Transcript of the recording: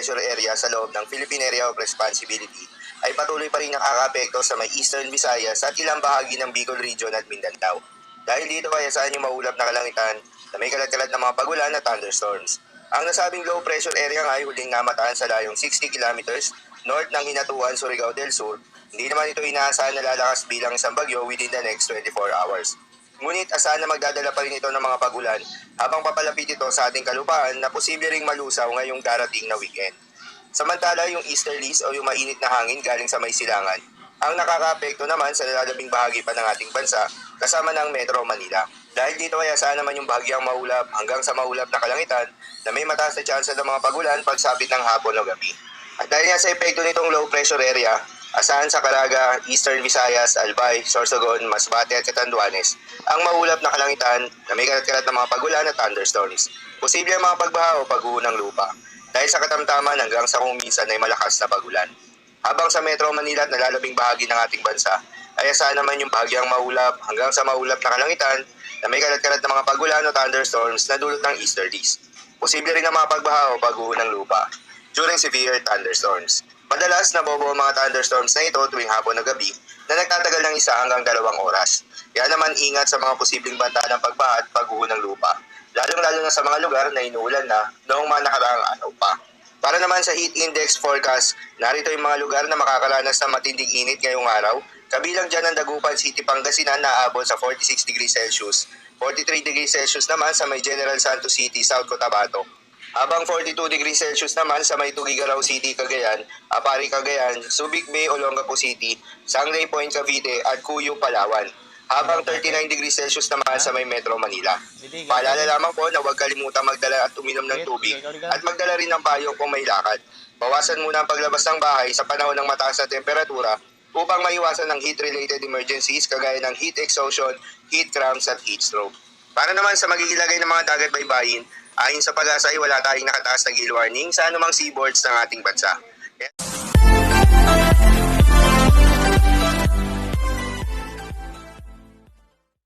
pressure area sa loob ng Philippine Area of Responsibility ay patuloy pa rin nakakaapekto sa may Eastern Visayas at ilang bahagi ng Bicol Region at Mindanao. Dahil dito ay asahan yung maulap na kalangitan na may kalat-kalat na mga pagulan at thunderstorms. Ang nasabing low pressure area nga ay huling namataan sa layong 60 kilometers north ng Hinatuan, Surigao del Sur. Hindi naman ito inaasahan na lalakas bilang isang bagyo within the next 24 hours. Ngunit asahan na magdadala pa rin ito ng mga pagulan habang papalapit ito sa ating kalupaan na posible ring malusaw ngayong darating na weekend. Samantala, yung easterlies o yung mainit na hangin galing sa may silangan, ang nakakaapekto naman sa lalabing bahagi pa ng ating bansa kasama ng Metro Manila. Dahil dito ay asahan naman yung bahagyang maulap hanggang sa maulap na kalangitan na may mataas na tsansa ng mga pagulan pagsapit ng hapon o gabi. At dahil nga sa epekto nitong low pressure area, asahan sa Caraga, Eastern Visayas, Albay, Sorsogon, Masbate at Catanduanes ang maulap na kalangitan na may kalat-kalat na mga pagulan at thunderstorms. Posible ang mga pagbaha o pagguho ng lupa dahil sa katamtaman hanggang sa kung minsan ay malakas na pagulan. Habang sa Metro Manila at nalalabing bahagi ng ating bansa ay asahan naman yung bahagyang maulap hanggang sa maulap na kalangitan na may kalat-kalat na mga pagulan o thunderstorms na dulot ng easterlies. Posible rin ang mga pagbaha o pagguho ng lupa during severe thunderstorms. Madalas nabobo ang mga thunderstorms na ito tuwing hapon o gabi na nagtatagal ng 1 hanggang 2 oras. Kaya naman ingat sa mga posibleng banta ng pagbaha at pagguho ng lupa, lalong-lalo na sa mga lugar na inuulan na noong mga nakaraang araw pa. Para naman sa heat index forecast, narito yung mga lugar na makakaranas ng matinding init ngayong araw, kabilang dyan ang Dagupan City, Pangasinan na aabot sa 46 degrees Celsius, 43 degrees Celsius naman sa may General Santos City, South Cotabato. Habang 42 degrees Celsius naman sa may Tugigaraw City, Cagayan, Apari, Cagayan, Subic Bay, Olongapo City, Sangray Point, Cavite at Cuyo, Palawan. Habang 39 degrees Celsius naman sa may Metro Manila. Paalala lamang po na huwag kalimutan magdala at uminom ng tubig at magdala rin ng payong kung may lakad. Bawasan muna ang paglabas ng bahay sa panahon ng mataas na temperatura upang maiwasan ng heat-related emergencies kagaya ng heat exhaustion, heat cramps at heat stroke. Para naman sa magigilagay ng mga dagat baybayin, ayon sa pag-asa ay wala tayong nakataas na gale warning sa anumang seaboards ng ating bansa.